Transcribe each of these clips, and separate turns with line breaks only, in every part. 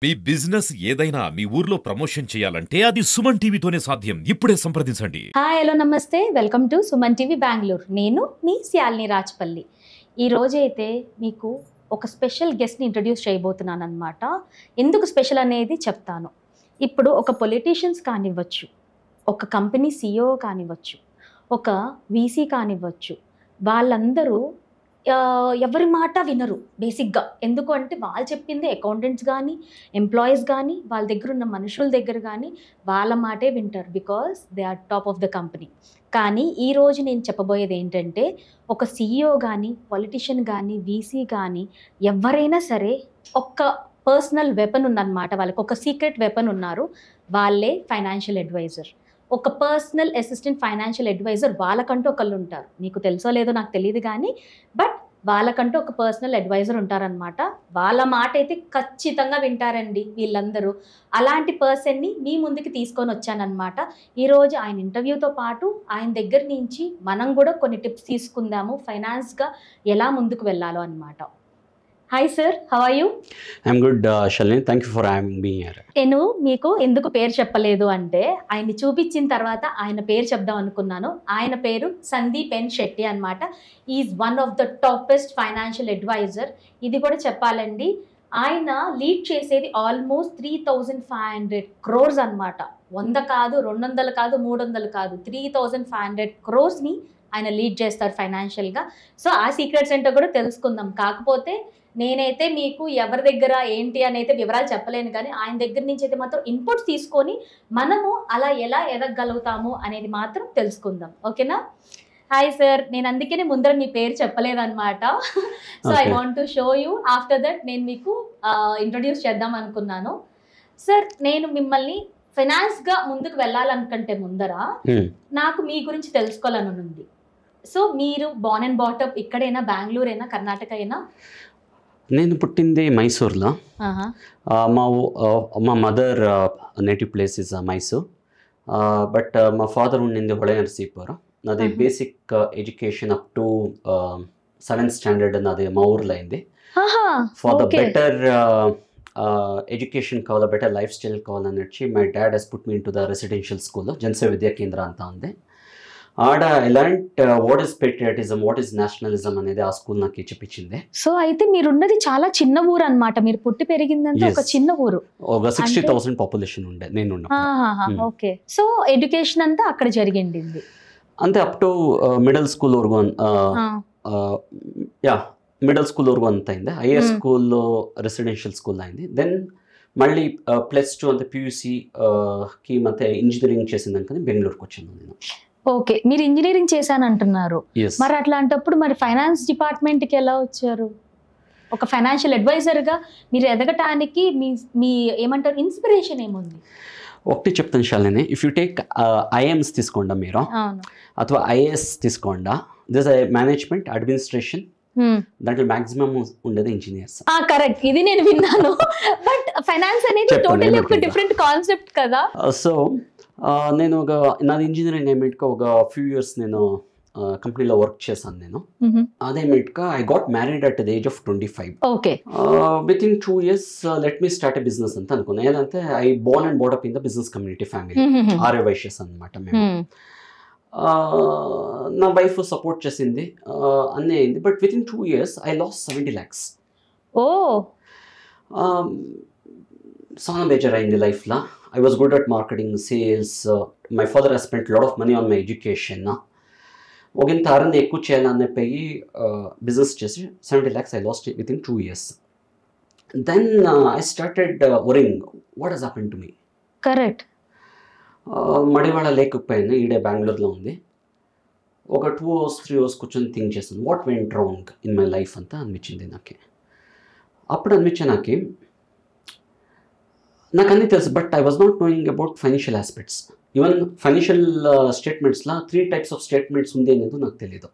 మీ business ఏదైనా మీ ఊర్లో promotion చేయాలంటే అది సుమన్ టీవీతోనే సాధ్యం. ఇప్పుడే సంప్రదించండి.
హాయ్ హలో నమస్తే, welcome to Suman TV Bengaluru. నేను మీ శాలిని రాజపల్లి. ఈ రోజైతే మీకు ఒక స్పెషల్ గెస్ట్ని ఇంట్రడ్యూస్ చేయబోతున్నాను అనమాట. ఎందుకు స్పెషల్ అనేది చెప్తాను. ఇప్పుడు ఒక పొలిటీషియన్స్ కానివ్వచ్చు, ఒక కంపెనీ సిఇఓ కానివ్వచ్చు, ఒక వీసీ కానివ్వచ్చు, వాళ్ళందరూ ఎవరి మాట వినరు బేసిక్గా. ఎందుకు అంటే వాళ్ళు చెప్పింది అకౌంటెంట్స్ కానీ, ఎంప్లాయీస్ కానీ, వాళ్ళ దగ్గర ఉన్న మనుషుల దగ్గర కానీ వాళ్ళ మాటే వింటారు. Because they are top of the company. కానీ ఈరోజు నేను చెప్పబోయేది ఏంటంటే, ఒక సిఇఓ కానీ, పొలిటీషియన్ కానీ, వీసీ కానీ ఎవరైనా సరే ఒక్క పర్సనల్ వెపన్ ఉందన్నమాట. వాళ్ళకి ఒక సీక్రెట్ వెపన్ ఉన్నారు. వాళ్ళే ఫైనాన్షియల్ అడ్వైజర్. ఒక పర్సనల్ అసిస్టెంట్ ఫైనాన్షియల్ అడ్వైజర్ వాళ్ళకంటూ ఒకళ్ళు ఉంటారు. మీకు తెలుసో లేదో నాకు తెలియదు కానీ, బట్ వాళ్ళకంటూ ఒక పర్సనల్ అడ్వైజర్ ఉంటారనమాట. వాళ్ళ మాట అయితే ఖచ్చితంగా వింటారండి వీళ్ళందరూ. అలాంటి పర్సన్ని మీ ముందుకి తీసుకొని వచ్చానమాట. ఈరోజు ఆయన ఇంటర్వ్యూతో పాటు ఆయన దగ్గర నుంచి మనం కూడా కొన్ని టిప్స్ తీసుకుందాము, ఫైనాన్స్గా ఎలా ముందుకు వెళ్ళాలో అనమాట. Hi sir, how are you?
I'm good Shalini, thank you for being here.
నేను మీకు ఎందుకు పేరు చెప్పలేదు అంటే, ఆయన్ని చూపించిన తర్వాత ఆయన పేరు చెప్దాం అనుకున్నాను. ఆయన పేరు సందీప్ ఎన్ శెట్టి అనమాట. Is one of the toppest financial advisor. ఇది కూడా చెప్పాలండి, ఆయన లీడ్ చేసేది ఆల్మోస్ట్ 3,500 crores అనమాట. 100 కాదు, 200 కాదు, 300 కాదు, 3,500 crores ఆయన లీడ్ చేస్తారు ఫైనాన్షియల్గా. సో ఆ సీక్రెట్స్ ఏంటో కూడా తెలుసుకుందాం. కాకపోతే నేనైతే మీకు ఎవరి దగ్గర ఏంటి అని అయితే వివరాలు చెప్పలేను, కానీ ఆయన దగ్గర నుంచి అయితే మాత్రం ఇన్పుట్స్ తీసుకొని మనము అలా ఎలా ఎదగలుగుతాము అనేది మాత్రం తెలుసుకుందాం. ఓకేనా? హాయ్ సార్, నేను అందుకనే ముందర మీ పేరు చెప్పలేదన్నమాట. So I want to show you. After that నేను మీకు ఇంట్రొడ్యూస్ చేద్దాం అనుకున్నాను. సార్, నేను మిమ్మల్ని ఫైనాన్స్గా ముందుకు వెళ్ళాలనుకుంటే ముందర నాకు మీ గురించి తెలుసుకోవాలని ఉంది. సో మీరు బోర్న్ అండ్ బాటప్ ఇక్కడైనా, బెంగళూరు అయినా, కర్ణాటక అయినా?
నేను పుట్టింది మైసూర్లో. మా mother native place is Mysore, but మా ఫాదర్ ఉండింది ಹೊಳೆನರಸೀಪುರ. నాది basic education up to 7th standard నాది మా ఊర్లో అయింది. ఫర్ ద బెటర్ ఎడ్యుకేషన్ కావాలా, బెటర్ లైఫ్ స్టైల్ కావాలని వచ్చి my dad has put me into the residential school, Janaseva Vidya Kendra ಅಂತ ఉంది. ఆడ ఎలాంటి what is patriotism, what is nationalism అనేది ఆ స్కూల్ నాకు చెప్పించింది.
సో అయితే మీరున్నది చాలా చిన్న ఊరు అన్నమాట. మీరు పుట్టి పెరిగిందంటే ఒక చిన్న ఊరు.
ఒక 60,000 పాపులేషన్ ఉండే నేను.
ఓకే. సో ఎడ్యుకేషన్ అంతా అక్కడ జరిగింది
అంతే, అప్ టు మిడిల్ స్కూల్ వరకు. మిడిల్ స్కూల్ వరకు అంత అయింది. హైయర్ స్కూల్లో రెసిడెన్షియల్ స్కూల్ అయింది. దెన్ మళ్ళీ +2 అంతే PUCకి ಮತ್ತೆ ఇంజనీరింగ్ చేసిందాక బెంగళూరుకి వచ్చాను నేను.
ఓకే, మీరు ఇంజనీరింగ్ చేశాను అంటున్నారు. మరి అట్లాంటప్పుడు మరి ఫైనాన్స్ డిపార్ట్మెంట్కి ఎలా వచ్చారు? ఒక ఫైనాన్షియల్ అడ్వైజర్గా మీరు ఎదగటానికి మీ ఏమంటారు ఇన్స్పిరేషన్ ఏముంది?
ఒకటి చెప్తాను Shalini, if you take IIMs తీసుకోండా మీరు, ಅಥವಾ IAS తీసుకోండా, దిస్ మేనేజ్మెంట్ అడ్మినిస్ట్రేషన్, దాంట్లో మాక్సిమం ఉండేది ఇంజనీర్స్.
కరెక్ట్, ఇది నేను విన్నాను. బట్ ఫైనాన్స్ అనేది టోటల్లీ ఒక డిఫరెంట్ కాన్సెప్ట్ కదా.
సో నేను నాది ఇంజనీరింగ్ అయిపోయాక ఒక ఫ్యూ ఇయర్స్ నేను కంపెనీలో వర్క్ చేశాను నేను. అదేమిటిక I got married at the age of 25.
Okay.
Within 2 years let me start a business ಅಂತ అనుకున్నాను. ఏదంటే I born and brought up in the business community family, Arya Vaishyas అనమాట మేము. నా వైఫ్ సపోర్ట్ చేసింది, అన్నీ అయింది. But within 2 years I lost 70 lakhs. చాలా బేజార్ అయింది లైఫ్లో. I was good at marketing, sales. My father has spent a lot of money on my education. ఒకంత అరని ఎక్కువ చేయాలని పోయి బిజినెస్ చేసి 70 lakhs I lost it within 2 years. Then I started worrying, what has happened to me?
Correct.
Madivada లేకపోయాను, ఈడే బెంగళూరులో ఉంది. ఒక 2 hours 3 hours కూర్చొని థింక్ చేస్తాను, what went wrong in my life అంతా అనిపించింది నాకు. అప్పుడు అనిపించే నాకు అన్నీ తెలుసు, but I was not knowing about financial aspects. Even financial స్టేట్మెంట్స్లో 3 types ఆఫ్ స్టేట్మెంట్స్ ఉంది అనేది నాకు తెలియదు.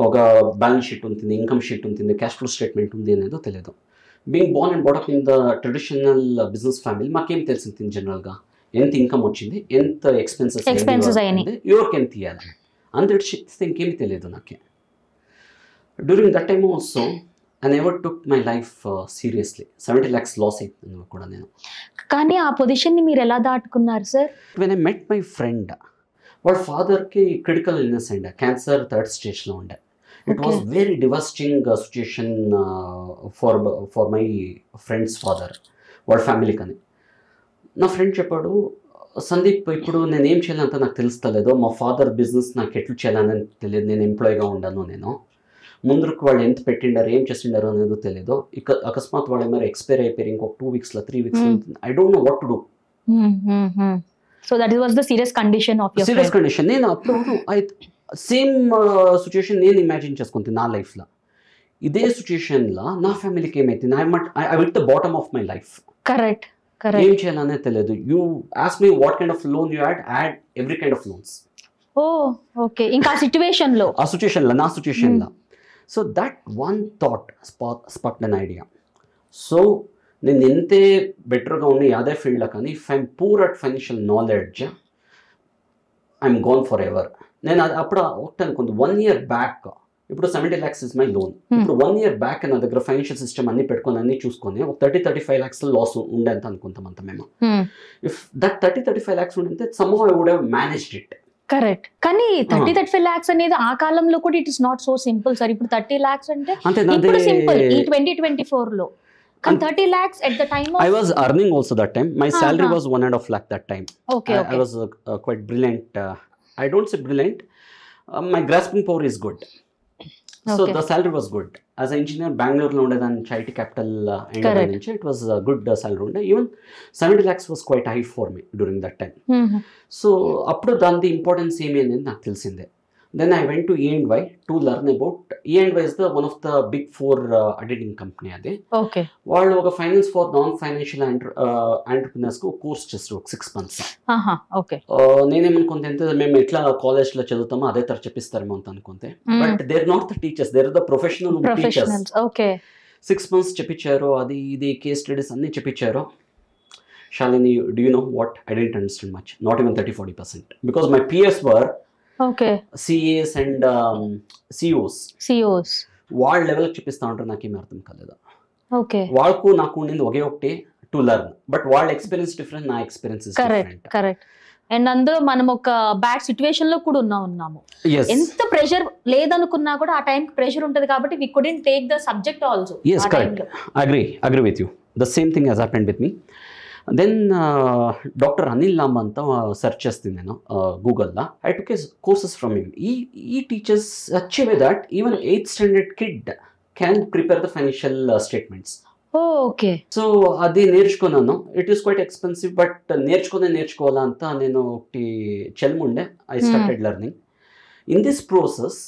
ఒక బ్యాలెన్స్ షీట్ ఉంటుంది, ఇన్కమ్ షీట్ ఉంటుంది, క్యాష్ ఫ్లో స్టేట్మెంట్ ఉంది అనేదో తెలియదు. Being born and brought up in the traditional business family మాకేం తెలిసింది జనరల్గా, ఎంత ఇన్కమ్ వచ్చింది, ఎంత ఎక్స్పెన్సెస్ ఎవరికి ఎంత ఇవ్వాలి అంత ఇంకేమీ తెలియదు నాకు. During that time also I never took my life seriously. 70 lakhs loss అయింది కూడా నేను.
కానీ ఆ పొజిషన్ని మీరు ఎలా దాటుకున్నారు sir?
When I met my friend, వాళ్ళ ఫాదర్కి క్రిటికల్ ఇల్నెస్ అండి, క్యాన్సర్ 3rd స్టేజ్లో ఉండే. It was very devastating situation for my friends father, వాళ్ళ ఫ్యామిలీకి అని. నా ఫ్రెండ్ చెప్పాడు, సందీప్ ఇప్పుడు నేను ఏం చేయాలంత నాకు తెలుస్తలేదు, మా ఫాదర్ బిజినెస్ నాకు ఎట్లు చేయాలని తెలియదు, నేను ఎంప్లాయీగా ఉన్నాను, నేను ముందుకు వాళ్ళు ఎంత పెట్టిండారు ఏం చేసిండారు అనేది తెలియదు. ఇక అకస్మాత్ వాళ్ళు ఏమైనా ఎక్స్పైర్ అయిపోయారు ఇంకొక 2 weeksలో 3 weeks, I don't know what to do.
So that was the serious condition of your
serious condition. నేను అప్పుడు సేమ్ సిచ్యుయేషన్ నేను ఇమాజిన్ చేసుకుంది నా లైఫ్లో. ఇదే సిచ్యుయేషన్లో నా ఫ్యామిలీకి ఏమైతుంది, I hit the bottom of my life.
Correct.
ఏం చేయాలనే తెలియదు. You ask me what kind of loan you had every kind of loans.
Oh okay. ఇంకా ఆ సిచ్యువేషన్లో
నా సిచ్యుయేషన్లో so that one thought sparked an idea. So నేను ఎంతే బెటర్గా ఉండి అదే ఫీల్డ్లో కానీ if I'm poor at financial knowledge I'm gone forever. నేను అప్పుడు ఒకటి అనుకుంది 1 year బ్యాక్, ఇప్పుడు 70 lakhs ఇస్ మై లోన్. ఇప్పుడు 1 year బ్యాక్ నా దగ్గర ఫైనాన్షియల్ సిస్టమ్ అన్ని పెట్టుకొని అన్ని చూసుకొని ఒక 30-35 lakhs లాస్ ఉండేంత అనుకుంటాం అంత మేము. ఇఫ్ దట్ 30-35 lakhs ఉంటే somehow I would have managed it.
Correct. కానీ 30-35 lakhs అనేది ఆ కాలంలో కూడా it is not so simple sir. ఇప్పుడు 30 lakhs అంటే ఇప్పుడు సింపుల్ ఈ 2024లో. కానీ 30 lakhs at the time of
I was earning also that time. My salary was 1.5 lakh that time.
Okay.
I was quite brilliant. I don't say brilliant. My grasping power is good. So the salary was good. As an engineer, Bangalore lo unde IT capital India nunchi it was a good salary unde. Even 70 lakhs was quite high for me during that time. So appudu dandi importance emi anedi naaku telisinde. Then I went to E&Y to learn about E&Y is the one of the big 4 auditing company ade.
Okay.
వాళ్ళు ఒక finance for non financial entrepreneurs కు course చేస్తారు ఒక 6 months.
Okay.
నేనేమనుకుంటే ఎంత మేము ఎట్లా college లో చదువుతామో అదే తర చెప్పిస్తారేమో అంత అనుకుంటే. But they are not the teachers, they are the professional teachers.
Okay.
6 months చెప్పించారు, అది ఇది కేస్ స్టడీస్ అన్ని చెప్పించారు. Shalini, do you know what? I didn't understand much, not even 30-40%, because my peers were CAs and CEOs. వాళ్ళ లెవెల్కి చూపిస్తా ఉంటారు, నాకేమీ అర్థం కాలేదు.
ఓకే.
వాళ్ళకు నాకు ఉండింది ఒకే ఒకటి టు లెర్న్, బట్ వాళ్ళ ఎక్స్పీరియన్స్ డిఫరెంట్, నా ఎక్స్పీరియన్స్ డిఫరెంట్.
కరెక్ట్. అండ్ అందులో మనం ఒక బ్యాడ్ సిచ్యువేషన్ లో కూడా ఉన్నాము. ఎంత ప్రెషర్ లేదనుకున్నా కూడా ఆ టైం ప్రెషర్ ఉంటుంది కాబట్టి we couldn't take the subject also.
yes, correct. agree with you. The same thing has happened with me. Then Dr. Anil Lamanta search చేస్తుంది నేను గూగుల్లో. I took his courses from him. He teaches such a way that even 8th standard kid can prepare the financial statements.
Okay.
So అది నేర్చుకున్నాను. It is quite expensive, but నేర్చుకోవాలంతా నేను ఒకటి చెల్ముండే. I started learning. In this process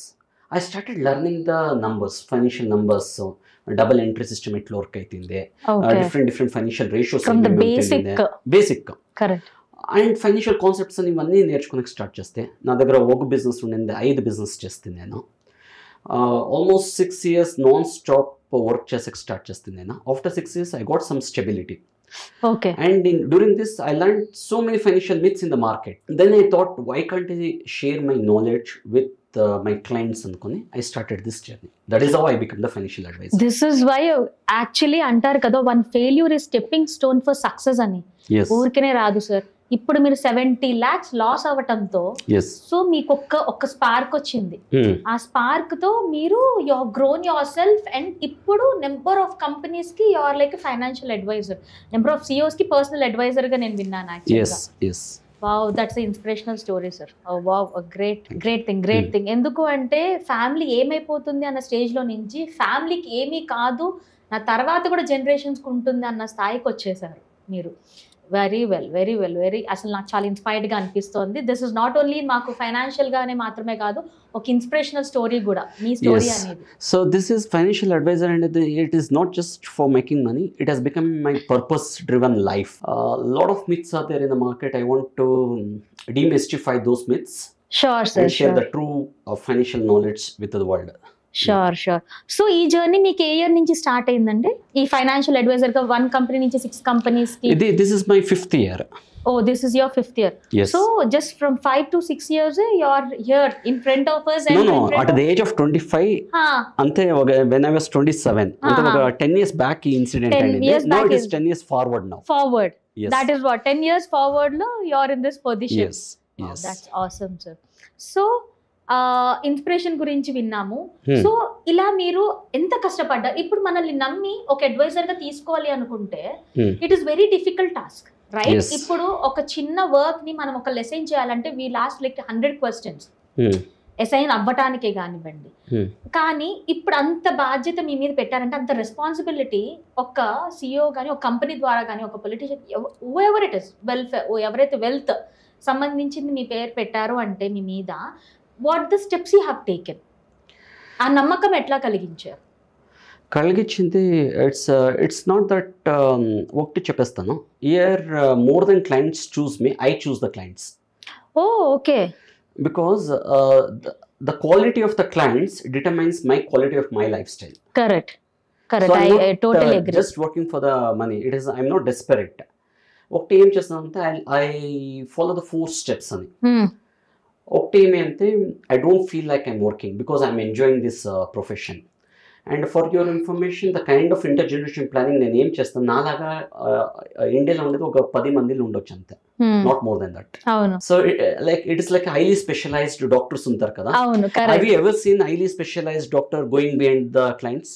I started learning the numbers, financial numbers, double entry system ఎట్లా work అవుతుంది, different financial ratios, basic and financial concepts అని ఇవన్నీ నేర్చుకునే స్టార్ట్ చేస్తే నా దగ్గర ఒక బిజినెస్ ఉండింది, 5 business చేస్తుంది నేను. Almost 6 years non stop work చేసే స్టార్ట్ చేస్తుంది నేను. After 6 years I got some stability.
Okay.
And during this I learned so many financial myths in the market. Then I thought, why can't I share my knowledge with my clients అనుకొని I started this journey. That is how I became the financial advisor.
This is why actually అంటారు కదా, one failure is stepping stone for success అని. ఊరికనే రాదు sir. ఇప్పుడు మీరు 70 lakhs loss అవ్వటంతో so మీకు ఒక్క స్పార్క్ వచ్చింది. ఆ స్పార్క్ తో మీరు you have grown yourself and ఇప్పుడు నెంబర్ ఆఫ్ కంపెనీస్ కి you are like financial advisor, number of CEOs కి పర్సనల్ అడ్వైజర్ గా నేను విన్నాను యాక్చువల్గా. Wow, that's inspirational story sir. Wow, great thing. ఎందుకు అంటే ఫ్యామిలీ ఏమైపోతుంది అన్న స్టేజ్ లో నుంచి ఫ్యామిలీకి ఏమీ కాదు నా తర్వాత కూడా జనరేషన్స్కి ఉంటుంది అన్న స్థాయికి వచ్చేసారు మీరు. వెరీ వెల్ అసలు నాకు చాలా ఇన్స్పైర్డ్గా అనిపిస్తోంది. దిస్ ఇస్ నాట్ ఓన్లీ మాకు ఫైనాన్షియల్గానే మాత్రమే కాదు, ఒక ఇన్స్పిరేషనల్ స్టోరీ కూడా మీ స్టోరీ అనేది.
So this is financial advisor and it is not just for making money, it has become my purpose driven life. Lot of myths are there in the market. I want to demystify those myths.
Sure, sir.
And share the true financial knowledge with the world.
Sure sure. So ఈ journey మీకు ఏ year నుంచి start అయిందండి ఈ financial advisor గా 1 company నుంచి 6 companies కి?
This is my 5th year.
Oh, this is your 5th year.
Yes.
So just from 5 to 6 years you are here in front of us and
No, at the age of 25 ante when I was 27 ante oka 10 years back ఈ incident అయింది. Now it is 10 years forward now.
Forward.
Yes.
That is what 10 years forward lo you are in this position.
Yes.
Wow,
Yes.
that's awesome sir. So inspiration గురించి విన్నాము. So ఇలా మీరు ఎంత కష్టపడ్డా ఇప్పుడు మనల్ని నమ్మి ఒక అడ్వైజర్ గా తీసుకోవాలి అనుకుంటే it is very difficult task right?
Yes.
ఇప్పుడు ఒక చిన్న వర్క్ ని మనం ఒక లెసన్ చేయాలంటే we last like 100 questions assign అవ్వటానికే కానివ్వండి. కానీ ఇప్పుడు అంత బాధ్యత మీ మీద పెట్టారంటే అంత రెస్పాన్సిబిలిటీ ఒక సిఇఓ కానీ ఒక కంపెనీ ద్వారా కానీ ఒక politician ever it is welfare ఎవరైతే వెల్త్ సంబంధించింది మీ పేరు పెట్టారు అంటే మీ మీద what the steps you have taken? ఆ నమ్మకం ఎట్లా కలిగించారు?
కలిగించింది ఇట్స్ నాట్ దట్ ఒకటి చెప్పేస్తాను. Year more than clients choose me, I choose the clients.
Oh okay.
Because the quality of the clients determines my quality of my lifestyle.
Correct.
So I'm
I
not,
totally agree.
just working for the money. I'm not desperate. ఒకటి ఏం చేస్తానంటే I follow the 4 steps అని. ఒకటి ఏమి అంటే I don't feel like I'm working because I'm enjoying this profession. And for your information, the kind of intergeneration planning నేను ఏం చేస్తాను, నాలాగా ఇండియాలో ఉండేది ఒక 10 మందిలో ఉండొచ్చు అంతే, నాట్ మోర్ దెన్ దట్.
అవును.
So like it is like highly specialised doctors ఉంటారు కదా.
అవును,
have
correct.
You ever seen highly specialised doctor going behind the clients?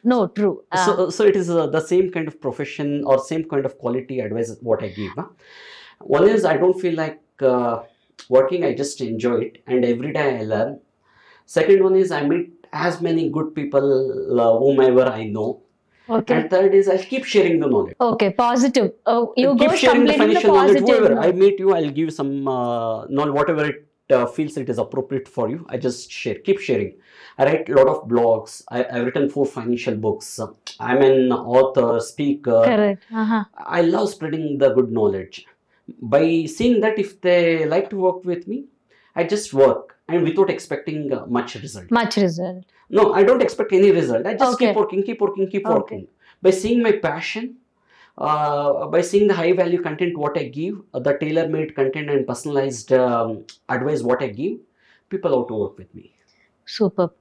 No, true.
So it is the same kind of profession or same kind of quality advice what I give. One is I don't feel like working, I just enjoy it and every day I learn. Second one is I meet as many good people whomever I know.
Okay.
And third is I'll keep sharing the knowledge.
Okay, positive. You
I'll
go
keep sharing the
completely
financial knowledge.
positive.
Whoever I meet you, I'll give some knowledge, whatever it feels it is appropriate for you. I just share, keep sharing. I write a lot of blogs. I've written 4 financial books. I'm an author, speaker.
Correct.
I love spreading the good knowledge. By seeing that if they like to work with me, I just work and without expecting much result.
Much result.
No, I don't expect any result. I just
Okay.
keep working. By seeing my passion, by seeing the high value content what I give, the tailor-made content and personalized advice what I give, people out to work with me.
Super.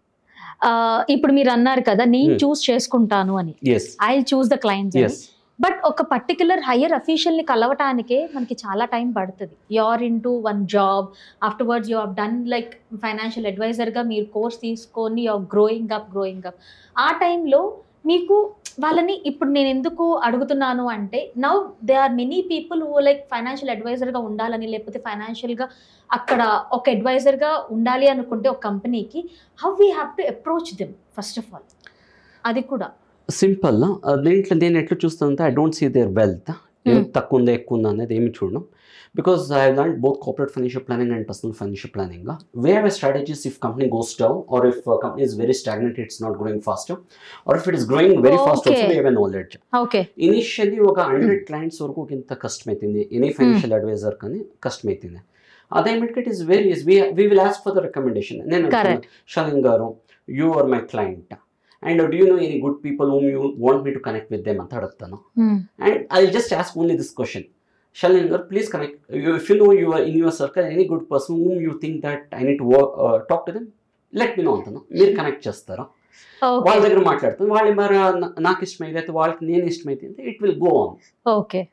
ఇప్పుడు మీరు అన్నారు కదా నేను choose చేసుకుంటాను అని.
Yes.
I choose the clients.
Yes.
But ఒక particular higher official ని కలవటానికే మనకి చాలా టైం పడుతుంది. You are in to one job, afterwards you have done like financial అడ్వైజర్గా మీరు కోర్స్ తీసుకొని యు ఆర్ గ్రోయింగ్ అప్. ఆ టైంలో మీకు వాళ్ళని ఇప్పుడు నేను ఎందుకు అడుగుతున్నాను అంటే now they are many people who like financial అడ్వైజర్గా ఉండాలని లేకపోతే ఫైనాన్షియల్గా అక్కడ ఒక అడ్వైజర్గా ఉండాలి అనుకుంటే ఒక కంపెనీకి how we have to approach them first of all అది కూడా
సింపుల్. దీంట్లో నేను ఎట్లా చూస్తానంటే I don't see their wealth ఎంత తక్కువ ఉందా ఎక్కువ ఉందా అనేది ఏమి చూడడం. Because I have learned both corporate financial planning and personal financial planning. We have a strategies if company goes down or if company is very stagnant, it's not growing faster, or if it is growing very fast also we have a knowledge.
Okay.
Initially ఒక 100 clients వరకు ఇంత కష్టమైతుంది any financial advisor కానీ కష్టమైతుంది. అదేమిటి it is very we will ask for the recommendation. నేను షాలిన్ గారు you are my client and do you know any good people whom you want me to connect with them ಅಂತ అడుగుతాను. And I'll just ask only this question. Shalin, please connect. If you know you are in your circle, any good person whom you think that I need to talk to them, let me know. మీరు connect చేస్తారా? వాళ్ళ దగ్గర మాట్లాడుతాను. వాళ్ళు మరి నాకు ఇష్టమైతే వాళ్ళకి నేను ఇష్టమైతే it will go on.
Okay.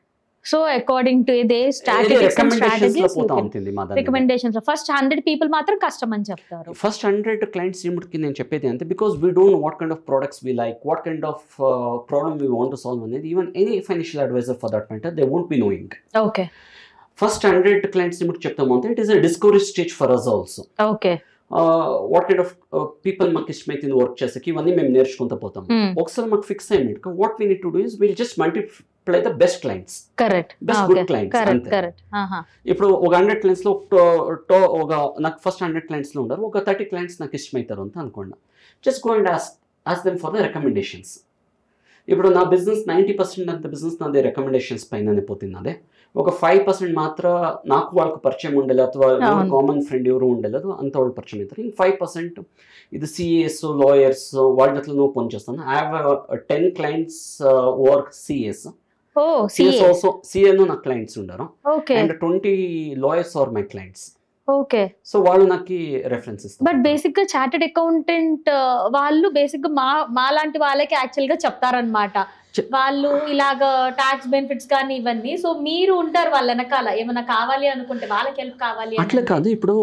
So according to they strategies and strategies
పోతా ఉంటుంది మా దగ్గర.
రికమెండేషన్స్ ఫస్ట్ 100 పీపుల్ మాత్రం కష్టం అని చెప్తారు.
ఫస్ట్ 100 క్లయింట్స్ కి నేను చెప్పేది అంతే. Because we don't know what kind of products we like, what kind of problem we want to solve అనేది even any financial advisor for that matter they won't be knowing.
Okay.
First 100 clients చెప్తాము అంటే it is a discovery stage for us also.
Okay.
What kind of people మాకు ఇష్టమైతే work చేసాక ఇవన్నీ మేము నేర్చుకుంటూ పోతాం. ఒకసారి మాకు ఫిక్స్ అయ్యింది what we need to do is will just multiply the best clients.
Correct.
Best good clients.
Correct.
ఇప్పుడు ఒక 100 క్లయింట్స్ లో ఒక నాకు ఫస్ట్ 100 క్లయింట్స్ లో ఉండరు, ఒక 30 క్లయింట్స్ నాకు ఇష్టమవుతారు అంత అనుకోండి. Just go and ask them for the recommendations. ఇప్పుడు నా బిజినెస్ 90% అంత బిజినెస్ నాది రికమెండేషన్స్ పైన పోతుంది. అదే ఒక 5% మాత్రం నాకు వాళ్ళకి పరిచయం ఉండలేదు, ಅಥವಾ కామన్ ఫ్రెండ్ ఎవరు ఉండలేదు, అంత వాళ్ళు పరిచయం అవుతారు. ఇంక 5% ఇది సిఏఎస్ లాయర్స్ వాళ్ళ దగ్గర నువ్వు పనిచేస్తాను. I have 10 clients work CS. CS also సిఏను నా క్లయింట్స్ ఉండరు. And 20 lawyers are my clients.
Okay.
So వాళ్ళు నాకు రెఫరెన్స్ ఇస్తారు.
బట్ బేసిక్ గా చార్టెడ్ అకౌంటెంట్ వాళ్ళు బేసిక్ గా మా లాంటి వాళ్ళకి యాక్చువల్ గా చెప్తారనమాట. వాళ్ళు ఇలాగ టాక్స్ బెనిఫిట్స్ కానీ ఇవన్నీ. సో మీరు ఉంటారు వాళ్ళ వెనకాల, ఏమైనా కావాలి అనుకుంటే వాళ్ళకి హెల్ప్ కావాలి
అట్లా కాదు. ఇప్పుడు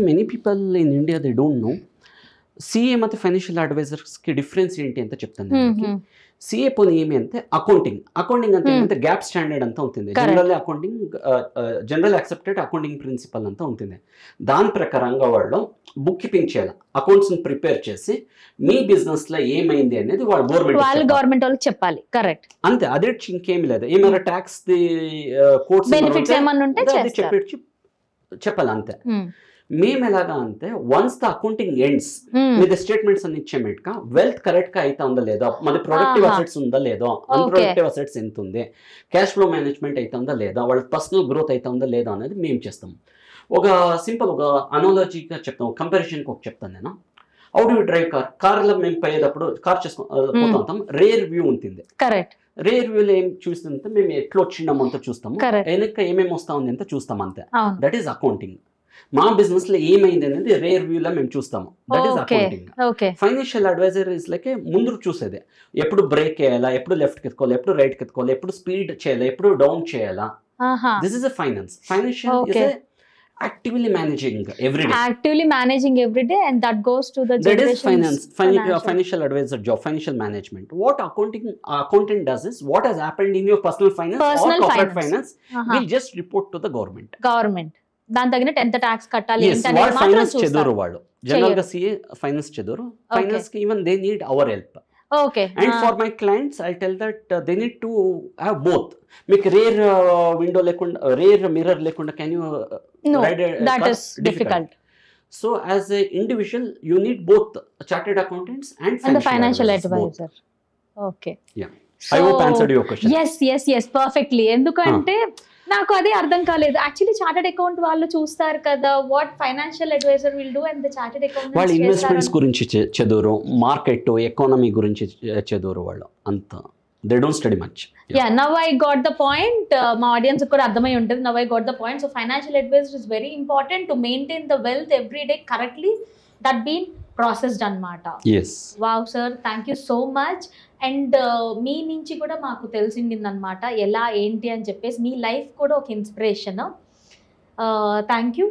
many people in India they don't know CA ಮತ್ತು ఫైనాన్షియల్ అడ్వైజర్స్కి డిఫరెన్స్ ఏంటి ಅಂತ చెప్తాను. సిఏ పోనీ ఏమి అంటే అకౌంటింగ్ అంటే ఏంటంటే గ్యాప్ స్టాండర్డ్ అంతా ఉంటుంది. జనరల్ యాక్సెప్టెడ్ అకౌంటింగ్ ప్రిన్సిపల్ అంతా ఉంటుంది. దాని ప్రకారంగా వాళ్ళు బుక్ కీపింగ్ చేయాలి, అకౌంట్స్ ప్రిపేర్ చేసి మీ బిజినెస్ లో ఏమైంది అనేది వాళ్ళు
గవర్నమెంట్ వాళ్ళకి చెప్పాలి. కరెక్ట్,
అంతే. అదే ఇంకేమి లేదు. ఏమైనా ట్యాక్స్ కోర్ట్స్ చెప్పాలి అంతే. మేము ఎలాగా అంటే వన్స్ ద అకౌంటింగ్ ఎండ్స్ మీద స్టేట్మెంట్స్ అన్ని ఇచ్చేమేట్క వెల్త్ కరెక్ట్ గా అయితే ఉందా లేదా, మరి ప్రొడక్టివ్ అసెట్స్ ఉందా లేదా, అన్ప్రొడక్టివ్ అసెట్స్ ఎంత ఉంది, క్యాష్ ఫ్లో మేనేజ్మెంట్ అయితే ఉందా లేదా, వాళ్ళ పర్సనల్ గ్రోత్ అయితే ఉందా లేదా అనేది మేము చేస్తాం. ఒక సింపుల్ ఒక అనాలజీగా చెప్తాం, కంపారిజన్కి ఒక చెప్తాను నేను. హౌ డు యూ డ్రైవ్ కార్లో మేము పోయేటప్పుడు కార్ చేసుకుని పోతాం, రేర్ వ్యూ ఉంటుంది.
కరెక్ట్.
రేర్ వ్యూలో ఏం చూస్తుంటే మేము ఎట్లా వచ్చినాము అంతా చూస్తాము, వెనక ఏమేమి వస్తా ఉంది అంతా చూస్తాం అంతే. That is accounting. మా బిజినెస్ లో ఏమైంది అనేది రేర్ వ్యూలో మేము చూస్తాము. That is accounting. Financial advisor is like ముందు చూసేది, ఎప్పుడు బ్రేక్ చేయాలా, ఎప్పుడు లెఫ్ట్ ఎత్తుకోవాలి, ఎప్పుడు రైట్ ఎత్తుకోవాలి, ఎప్పుడు స్పీడ్ చేయాలా, ఎప్పుడు డౌన్ చేయాలా. This is a finance. Financial is actively managing every day
and that goes to the
that is financial advisor job, financial management. What accountant does is what has happened in your personal finance or corporate finance will just report to the government.
దాని తగిన 10th tax కట్టాలి
ఏంటనే finance చెదరు వాళ్ళు general గా CA finance చెదరు. Finance కి even they need hour help.
Okay.
And for my clients, I'll tell that they need to have both. Make rare window lekunda, rare mirror lekunda. Can you ride
that is difficult.
So as an individual, you need both chartered accountants and
the financial advisor. Both. Okay.
Yeah. So, I hope answered your question.
Yes, perfectly. ఎందుకంటే నాకు అదే అర్థం కాలేదు. Actually chartered account వాళ్ళు చూస్తారు కదా, what financial advisor will do and the chartered account
వాళ్ళు investments గురించి చదువురు, మార్కెట్ ఎకానమీ గురించి చదువురు వాళ్ళు అంత. They don't study much.
Now I got the point. మా ఆడియన్స్ కూడా అర్థమై ఉంటుంది. Now I got the point. So financial advisor is very important to maintain the wealth every day correctly. That been processed అన్నమాట. Wow sir, thank you so much. And మీ నుంచి కూడా మాకు తెలిసిండింది అనమాట ఎలా ఏంటి అని చెప్పేసి. మీ లైఫ్ కూడా ఒక ఇన్స్పిరేషన్. Thank you.